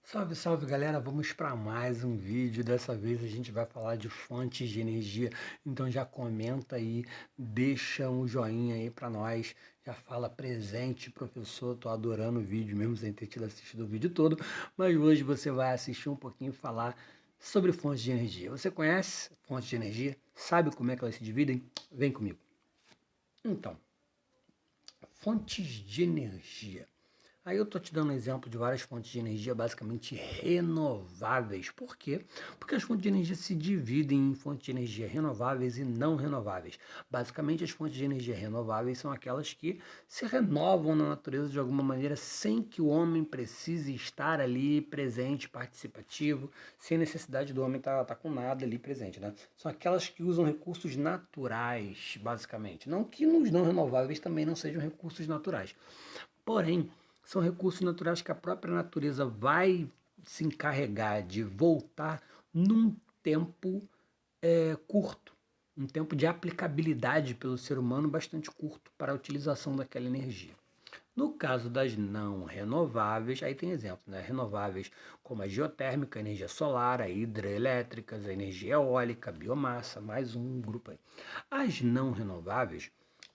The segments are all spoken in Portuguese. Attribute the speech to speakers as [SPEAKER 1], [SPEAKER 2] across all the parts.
[SPEAKER 1] Salve, salve galera, vamos para mais um vídeo. Dessa vez a gente vai falar de fontes de energia. Então já comenta aí, deixa um joinha aí para nós. Já fala presente, professor. Tô adorando o vídeo, mesmo sem ter tido assistido o vídeo todo. Mas hoje você vai assistir um pouquinho e falar sobre fontes de energia. Você conhece fontes de energia? Sabe como é que elas se dividem? Vem comigo. Então, fontes de energia. Aí eu estou te dando um exemplo de várias fontes de energia basicamente renováveis. Por quê? Porque as fontes de energia se dividem em fontes de energia renováveis e não renováveis. Basicamente, as fontes de energia renováveis são aquelas que se renovam na natureza de alguma maneira sem que o homem precise estar ali presente, participativo, sem necessidade do homem estar com nada ali presente, né? São aquelas que usam recursos naturais, basicamente. Não que nos não renováveis também não sejam recursos naturais. Porém, são recursos naturais que a própria natureza vai se encarregar de voltar num tempo curto, um tempo de aplicabilidade pelo ser humano bastante curto para a utilização daquela energia. No caso das não renováveis, aí tem exemplos, né? Renováveis como a geotérmica, a energia solar, a hidrelétricas, a energia eólica, a biomassa, mais um grupo aí. As não renováveis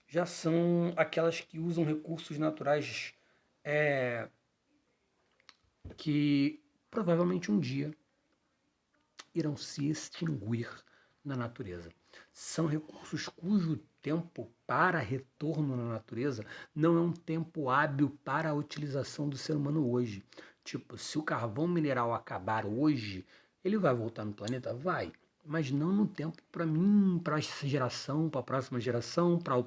[SPEAKER 1] já são aquelas que usam recursos naturais é, que provavelmente um dia irão se extinguir na natureza. São recursos cujo tempo para retorno na natureza não é um tempo hábil para a utilização do ser humano hoje. Tipo, se o carvão mineral acabar hoje, ele vai voltar no planeta? Vai. Mas não no tempo para mim, para essa geração, para a próxima geração, para a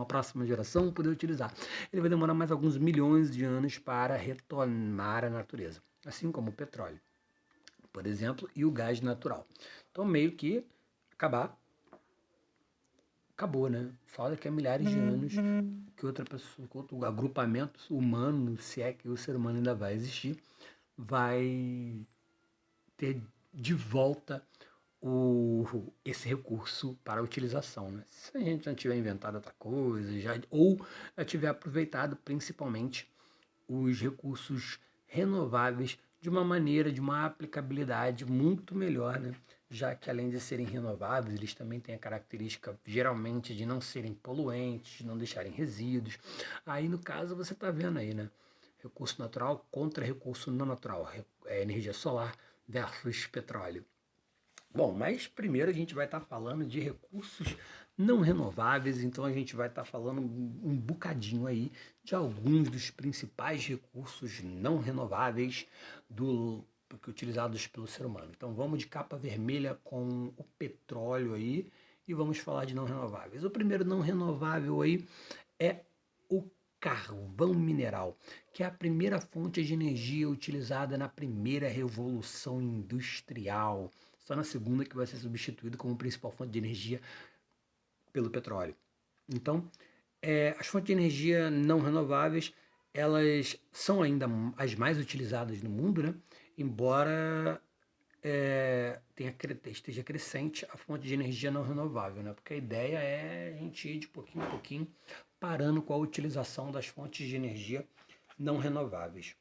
[SPEAKER 1] próxima geração poder utilizar. Ele vai demorar mais alguns milhões de anos para retornar à natureza. Assim como o petróleo, por exemplo, e o gás natural. Então, meio que acabar, acabou, né? Só daqui a milhares de anos que outra pessoa, que outro agrupamento humano, se é que o ser humano ainda vai existir, vai ter de volta esse recurso para a utilização, né? Se a gente não tiver inventado outra coisa, ou já tiver aproveitado principalmente os recursos renováveis de uma maneira, de uma aplicabilidade muito melhor, né? Já que além de serem renováveis, eles também têm a característica geralmente de não serem poluentes, de não deixarem resíduos. Aí no caso você está vendo aí, né? Recurso natural contra recurso não natural, energia solar versus petróleo. Bom, mas primeiro a gente vai estar falando de recursos não renováveis, então a gente vai estar falando um bocadinho aí de alguns dos principais recursos não renováveis utilizados pelo ser humano. Então vamos de capa vermelha com o petróleo aí e vamos falar de não renováveis. O primeiro não renovável aí é o carvão mineral, que é a primeira fonte de energia utilizada na primeira revolução industrial. Só na segunda que vai ser substituído como principal fonte de energia pelo petróleo. Então, as fontes de energia não renováveis, elas são ainda as mais utilizadas no mundo, né? Embora esteja crescente a fonte de energia não renovável, né? Porque a ideia é a gente ir de pouquinho em pouquinho parando com a utilização das fontes de energia não renováveis.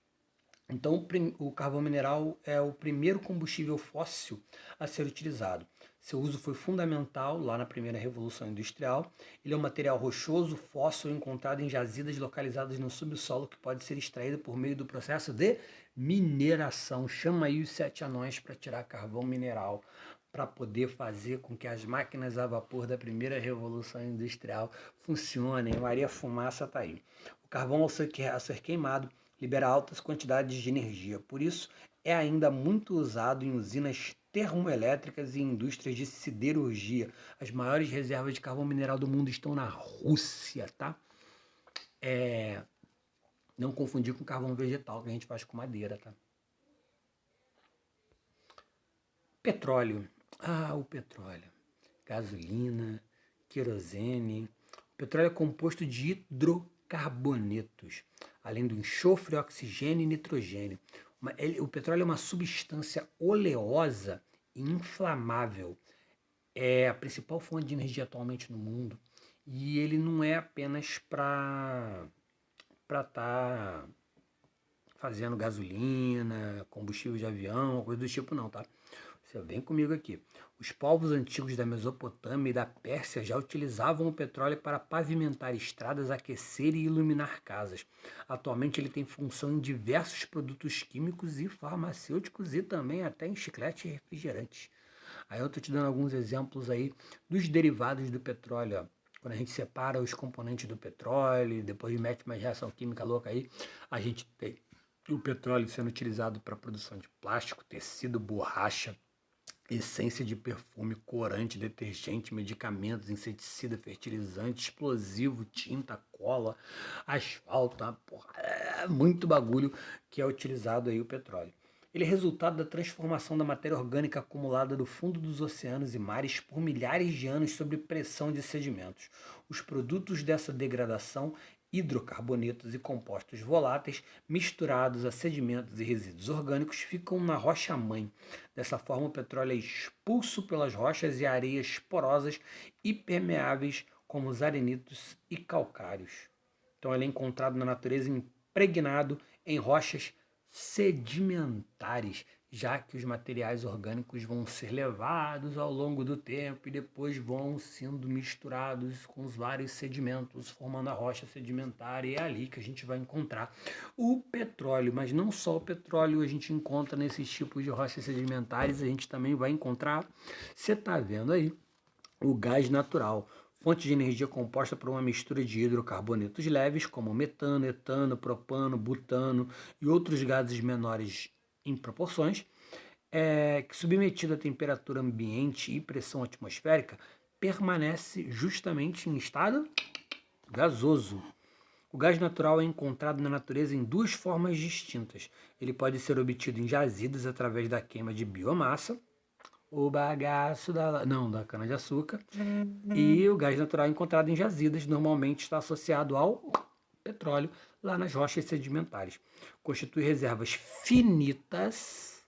[SPEAKER 1] Então, o carvão mineral é o primeiro combustível fóssil a ser utilizado. Seu uso foi fundamental lá na primeira Revolução Industrial. Ele é um material rochoso, fóssil, encontrado em jazidas localizadas no subsolo, que pode ser extraído por meio do processo de mineração. Chama aí os 7 anões para tirar carvão mineral, para poder fazer com que as máquinas a vapor da primeira Revolução Industrial funcionem. Maria Fumaça está aí. O carvão, ao ser queimado, libera altas quantidades de energia. Por isso, é ainda muito usado em usinas termoelétricas e indústrias de siderurgia. As maiores reservas de carvão mineral do mundo estão na Rússia, tá? Não confundir com carvão vegetal que a gente faz com madeira, tá? Petróleo. Ah, o petróleo. Gasolina, querosene. O petróleo é composto de hidrocarbonetos, além do enxofre, oxigênio e nitrogênio. O petróleo é uma substância oleosa e inflamável. É a principal fonte de energia atualmente no mundo. E ele não é apenas para estar fazendo gasolina, combustível de avião, coisa do tipo não, tá? Você vem comigo aqui. Os povos antigos da Mesopotâmia e da Pérsia já utilizavam o petróleo para pavimentar estradas, aquecer e iluminar casas. Atualmente ele tem função em diversos produtos químicos e farmacêuticos e também até em chiclete e refrigerantes. Aí eu estou te dando alguns exemplos aí dos derivados do petróleo, ó. Quando a gente separa os componentes do petróleo, depois mete uma reação química louca aí, a gente tem o petróleo sendo utilizado para a produção de plástico, tecido, borracha, essência de perfume, corante, detergente, medicamentos, inseticida, fertilizante, explosivo, tinta, cola, asfalto, porra, muito bagulho que é utilizado aí o petróleo. Ele é resultado da transformação da matéria orgânica acumulada do fundo dos oceanos e mares por milhares de anos sob pressão de sedimentos. Os produtos dessa degradação, hidrocarbonetos e compostos voláteis, misturados a sedimentos e resíduos orgânicos, ficam na rocha-mãe. Dessa forma, o petróleo é expulso pelas rochas e areias porosas e permeáveis, como os arenitos e calcários. Então, ele é encontrado na natureza impregnado em rochas sedimentares, já que os materiais orgânicos vão ser levados ao longo do tempo e depois vão sendo misturados com os vários sedimentos, formando a rocha sedimentar, e é ali que a gente vai encontrar o petróleo. Mas não só o petróleo a gente encontra nesses tipos de rochas sedimentares, a gente também vai encontrar, você está vendo aí, o gás natural, fonte de energia composta por uma mistura de hidrocarbonetos leves, como metano, etano, propano, butano e outros gases menores em proporções, que submetido à temperatura ambiente e pressão atmosférica, permanece justamente em estado gasoso. O gás natural é encontrado na natureza em duas formas distintas. Ele pode ser obtido em jazidas através da queima de biomassa, o bagaço da cana-de-açúcar, e o gás natural encontrado em jazidas normalmente está associado ao petróleo lá nas rochas sedimentares. Constitui reservas finitas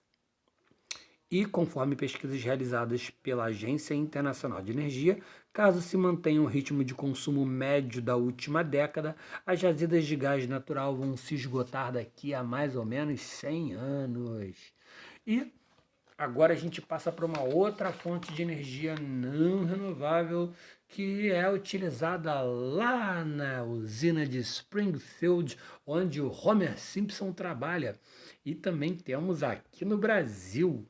[SPEAKER 1] e, conforme pesquisas realizadas pela Agência Internacional de Energia, caso se mantenha o ritmo de consumo médio da última década, as jazidas de gás natural vão se esgotar daqui a mais ou menos 100 anos. E agora a gente passa para uma outra fonte de energia não renovável que é utilizada lá na usina de Springfield, onde o Homer Simpson trabalha. E também temos aqui no Brasil,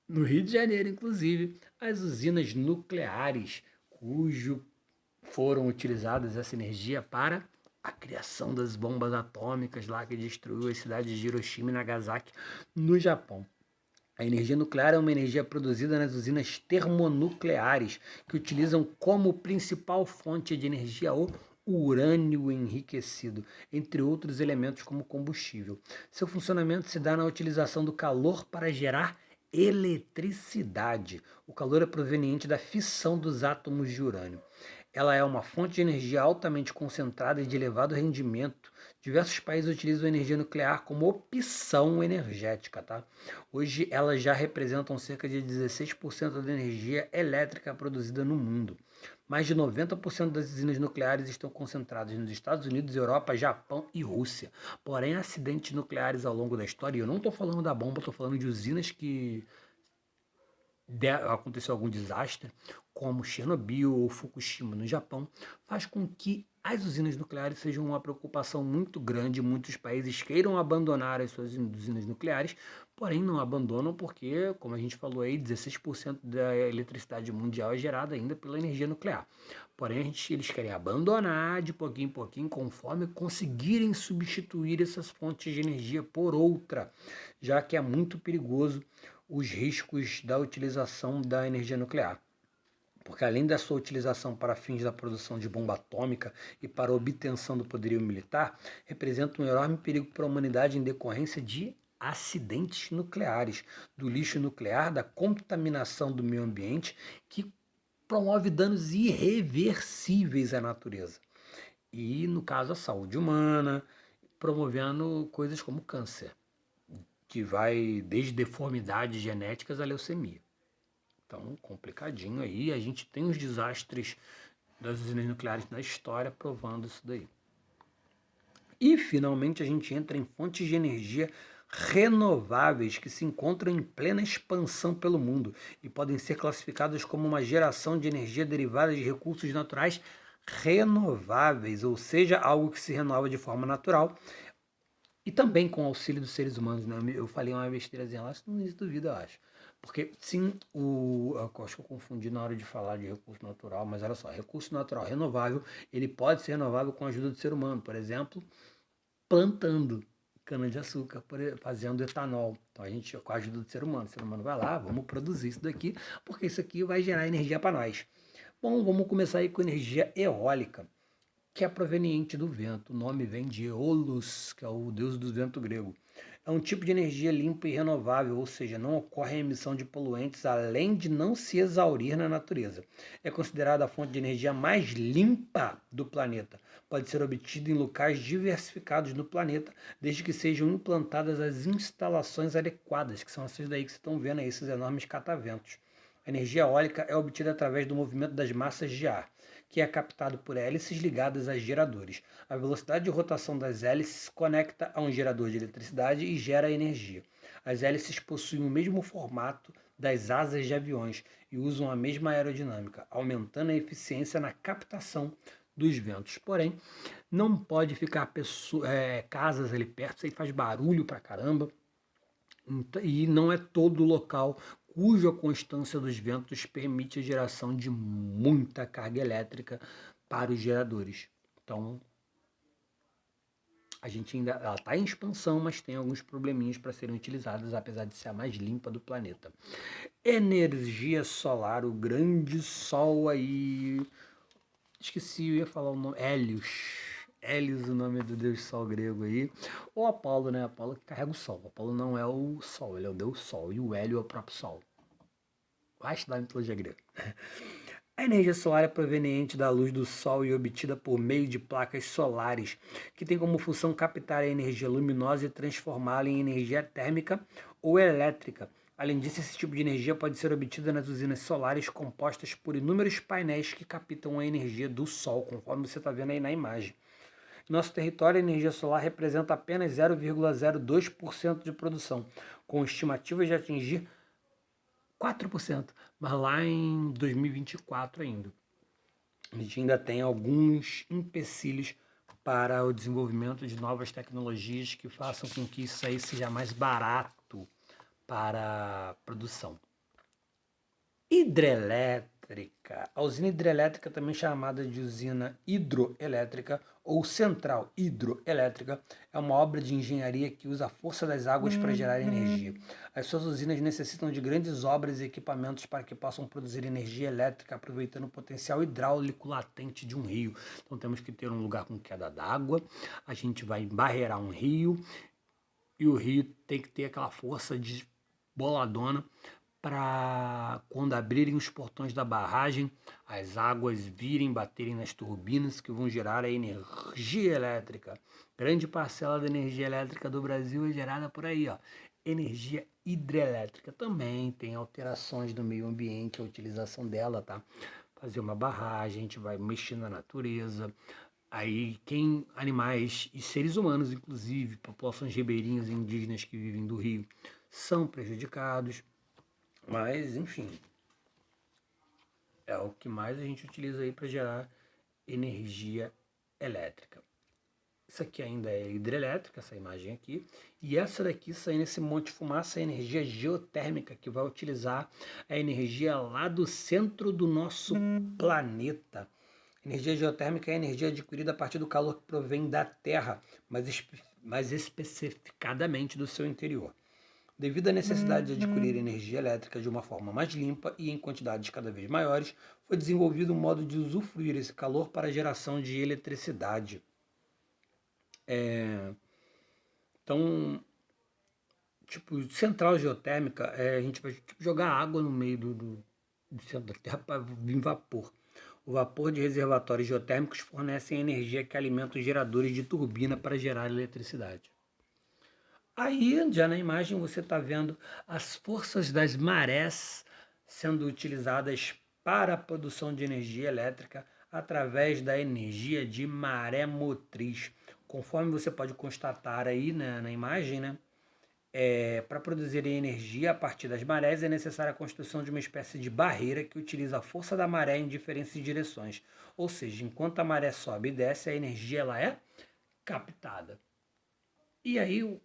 [SPEAKER 1] no Rio de Janeiro, inclusive, as usinas nucleares, cujo foram utilizadas essa energia para a criação das bombas atômicas lá que destruiu as cidades de Hiroshima e Nagasaki, no Japão. A energia nuclear é uma energia produzida nas usinas termonucleares, que utilizam como principal fonte de energia o urânio enriquecido, entre outros elementos como combustível. Seu funcionamento se dá na utilização do calor para gerar eletricidade. O calor é proveniente da fissão dos átomos de urânio. Ela é uma fonte de energia altamente concentrada e de elevado rendimento. Diversos países utilizam a energia nuclear como opção energética, tá? Hoje elas já representam cerca de 16% da energia elétrica produzida no mundo. Mais de 90% das usinas nucleares estão concentradas nos Estados Unidos, Europa, Japão e Rússia. Porém, acidentes nucleares ao longo da história, e eu não estou falando da bomba, estou falando de usinas que aconteceu algum desastre, como Chernobyl ou Fukushima no Japão, faz com que as usinas nucleares sejam uma preocupação muito grande. Muitos países queiram abandonar as suas usinas nucleares, porém não abandonam porque, como a gente falou aí, 16% da eletricidade mundial é gerada ainda pela energia nuclear. Porém, eles querem abandonar de pouquinho em pouquinho, conforme conseguirem substituir essas fontes de energia por outra, já que é muito perigoso os riscos da utilização da energia nuclear. Porque além da sua utilização para fins da produção de bomba atômica e para a obtenção do poderio militar, representa um enorme perigo para a humanidade em decorrência de acidentes nucleares, do lixo nuclear, da contaminação do meio ambiente, que promove danos irreversíveis à natureza. E, no caso, à saúde humana, promovendo coisas como câncer, que vai desde deformidades genéticas à leucemia. Então, complicadinho aí. A gente tem os desastres das usinas nucleares na história provando isso daí. E, finalmente, a gente entra em fontes de energia renováveis que se encontram em plena expansão pelo mundo e podem ser classificadas como uma geração de energia derivada de recursos naturais renováveis, ou seja, algo que se renova de forma natural e também com o auxílio dos seres humanos, né? Eu falei uma besteirazinha lá, isso não existe dúvida, eu acho. Porque, sim, eu acho que eu confundi na hora de falar de recurso natural, mas olha só, recurso natural renovável, ele pode ser renovável com a ajuda do ser humano, por exemplo, plantando cana-de-açúcar, fazendo etanol. Então a gente, com a ajuda do ser humano vai lá, vamos produzir isso daqui, porque isso aqui vai gerar energia para nós. Bom, vamos começar aí com energia eólica, que é proveniente do vento. O nome vem de Eolus, que é o deus do vento grego. É um tipo de energia limpa e renovável, ou seja, não ocorre a emissão de poluentes, além de não se exaurir na natureza. É considerada a fonte de energia mais limpa do planeta. Pode ser obtida em locais diversificados no planeta, desde que sejam implantadas as instalações adequadas, que são essas daí que vocês estão vendo aí, esses enormes cataventos. A energia eólica é obtida através do movimento das massas de ar, que é captado por hélices ligadas a geradores. A velocidade de rotação das hélices conecta a um gerador de eletricidade e gera energia. As hélices possuem o mesmo formato das asas de aviões e usam a mesma aerodinâmica, aumentando a eficiência na captação dos ventos. Porém, não pode ficar casas ali perto, isso aí faz barulho pra caramba. E não é todo local cuja constância dos ventos permite a geração de muita carga elétrica para os geradores. Então, a gente ainda ela está em expansão, mas tem alguns probleminhas para serem utilizadas, apesar de ser a mais limpa do planeta. Energia solar, o grande sol aí. Esqueci, eu ia falar o nome. Hélios. Hélios, o nome do deus sol grego aí. Ou Apolo, né? Apolo que carrega o sol. Apolo não é o sol, ele é o deus sol. E o Hélio é o próprio sol. Vai estudar a mitologia grega. A energia solar é proveniente da luz do Sol e obtida por meio de placas solares, que tem como função captar a energia luminosa e transformá-la em energia térmica ou elétrica. Além disso, esse tipo de energia pode ser obtida nas usinas solares compostas por inúmeros painéis que captam a energia do Sol, conforme você está vendo aí na imagem. Em nosso território, a energia solar representa apenas 0,02% de produção, com estimativas de atingir 4%, mas lá em 2024 ainda. A gente ainda tem alguns empecilhos para o desenvolvimento de novas tecnologias que façam com que isso aí seja mais barato para a produção. Hidrelétrica. A usina hidrelétrica, também chamada de usina hidroelétrica ou central hidroelétrica, é uma obra de engenharia que usa a força das águas para gerar energia. As suas usinas necessitam de grandes obras e equipamentos para que possam produzir energia elétrica aproveitando o potencial hidráulico latente de um rio. Então temos que ter um lugar com queda d'água, a gente vai embarrear um rio e o rio tem que ter aquela força de boladona para quando abrirem os portões da barragem, as águas virem, baterem nas turbinas que vão gerar a energia elétrica. Grande parcela da energia elétrica do Brasil é gerada por aí, ó. Energia hidrelétrica também tem alterações no meio ambiente, a utilização dela, tá? Fazer uma barragem, a gente vai mexer na natureza. Aí animais e seres humanos, inclusive, populações ribeirinhas e indígenas que vivem do rio, são prejudicados. Mas, enfim, é o que mais a gente utiliza aí para gerar energia elétrica. Isso aqui ainda é hidrelétrica, essa imagem aqui. E essa daqui, saindo esse monte de fumaça, é energia geotérmica, que vai utilizar a energia lá do centro do nosso planeta. Energia geotérmica é a energia adquirida a partir do calor que provém da Terra, mais especificadamente do seu interior. Devido à necessidade de adquirir energia elétrica de uma forma mais limpa e em quantidades cada vez maiores, foi desenvolvido um modo de usufruir esse calor para a geração de eletricidade. Então, central geotérmica, a gente vai jogar água no meio do centro da Terra para vir vapor. O vapor de reservatórios geotérmicos fornecem energia que alimenta os geradores de turbina para gerar eletricidade. Aí, já na imagem, você está vendo as forças das marés sendo utilizadas para a produção de energia elétrica através da energia de maré motriz. Conforme você pode constatar aí, né, na imagem, né, para produzir energia a partir das marés é necessária a construção de uma espécie de barreira que utiliza a força da maré em diferentes direções. Ou seja, enquanto a maré sobe e desce, a energia ela é captada. E aí, o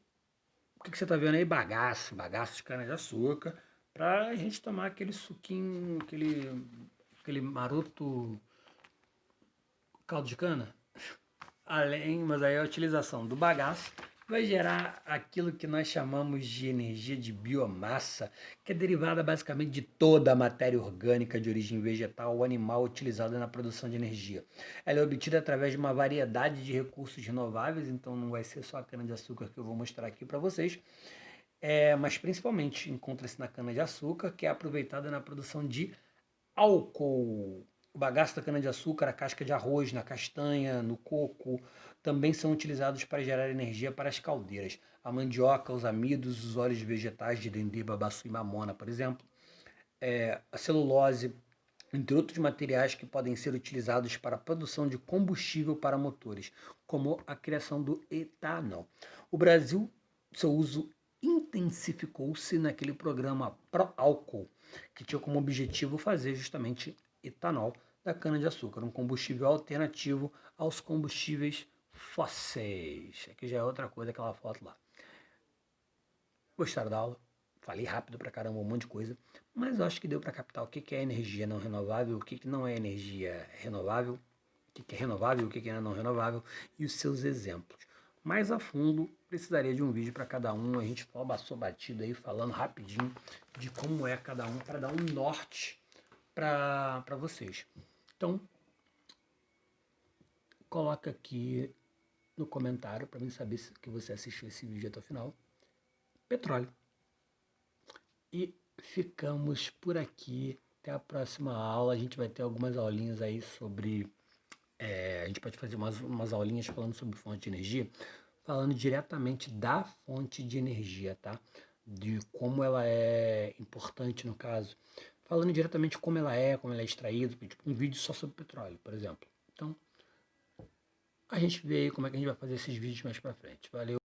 [SPEAKER 1] que você está vendo aí? Bagaço de cana-de-açúcar, para a gente tomar aquele suquinho, aquele maroto caldo de cana. Mas aí a utilização do bagaço vai gerar aquilo que nós chamamos de energia de biomassa, que é derivada basicamente de toda a matéria orgânica de origem vegetal ou animal utilizada na produção de energia. Ela é obtida através de uma variedade de recursos renováveis, então não vai ser só a cana-de-açúcar que eu vou mostrar aqui para vocês, mas principalmente encontra-se na cana-de-açúcar, que é aproveitada na produção de álcool. O bagaço da cana-de-açúcar, a casca de arroz, na castanha, no coco, também são utilizados para gerar energia para as caldeiras. A mandioca, os amidos, os óleos vegetais de dendê, babaçu e mamona, por exemplo. A celulose, entre outros materiais que podem ser utilizados para a produção de combustível para motores, como a criação do etanol. O Brasil, seu uso intensificou-se naquele programa Pró-Álcool, que tinha como objetivo fazer justamente etanol da cana-de-açúcar, um combustível alternativo aos combustíveis fósseis. Aqui já é outra coisa, aquela foto lá. Gostaram da aula? Falei rápido pra caramba, um monte de coisa, mas eu acho que deu para captar o que é energia não renovável, o que não é energia renovável, o que é renovável, o que é não renovável e os seus exemplos. Mais a fundo, precisaria de um vídeo para cada um, a gente passou batido aí, falando rapidinho de como é cada um, para dar um norte para vocês. Então, coloca aqui no comentário para mim saber que você assistiu esse vídeo até o final. Petróleo. E ficamos por aqui. Até a próxima aula. A gente vai ter algumas aulinhas aí sobre. A gente pode fazer umas aulinhas falando sobre fonte de energia, falando diretamente da fonte de energia, tá? De como ela é importante no caso. Falando diretamente como ela é extraída, tipo um vídeo só sobre petróleo, por exemplo. Então, a gente vê aí como é que a gente vai fazer esses vídeos mais pra frente. Valeu!